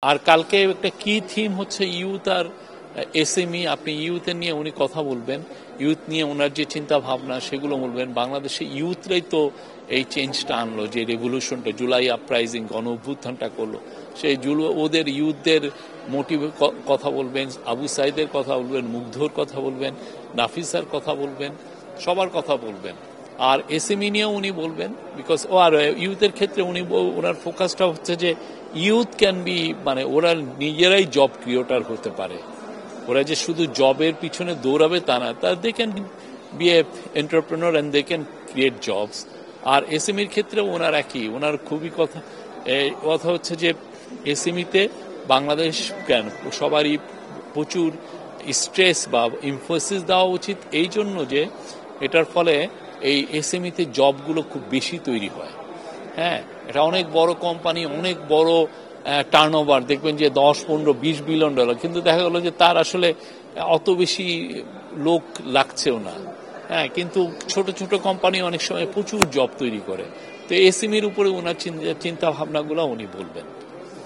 আর কালকে একটা কি থিম হচ্ছে ইউথ আর এসএমই। আপনি ইউথের নিয়ে উনি কথা বলবেন, ইউথ নিয়ে ওনার যে চিন্তা ভাবনা সেগুলো বলবেন। বাংলাদেশে ইউথরাই তো এই চেঞ্জটা আনলো, যে রেভলিউশনটা, জুলাই আপরাইজিং, গণ অভ্যুত্থানটা করলো। সেই ওদের ইউথদের মোটিভে কথা বলবেন, আবু সাইদের কথা বলবেন, মুগ্ধর কথা বলবেন, নাফিসার কথা বলবেন, সবার কথা বলবেন। আর এসএমই নিয়েও উনি বলবেন, বিকজ আর ইউথের ক্ষেত্রে উনি ওনার ফোকাসটা হচ্ছে যে ইউথ ক্যান বি, মানে ওরা নিজেরাই জব ক্রিয়েটর হতে পারে। ওরা যে শুধু জবের পিছনে দৌড়াবে তা না, they can be a entrepreneur and they can create jobs. আর এসএমইর ক্ষেত্রে ওনার একই, ওনার খুবই কথা হচ্ছে যে এসএমইতে বাংলাদেশ কেন সবারই প্রচুর স্ট্রেস বা ইমফোসিস দেওয়া উচিত, এই জন্য যে এটার ফলে এই এসএমইতে জবগুলো খুব বেশি তৈরি হয়। হ্যাঁ, এটা অনেক বড় কোম্পানি, অনেক বড় টার্নওভার, দেখবেন যে 10, 15, 20 বিলিয়ন ডলার, কিন্তু দেখা গেল যে তার আসলে অত বেশি লোক লাগছেও না। হ্যাঁ, কিন্তু ছোট ছোট কোম্পানি অনেক সময় প্রচুর জব তৈরি করে। তো এসএমইর উপরে ওনার চিন্তা ভাবনাগুলো উনি বলবেন।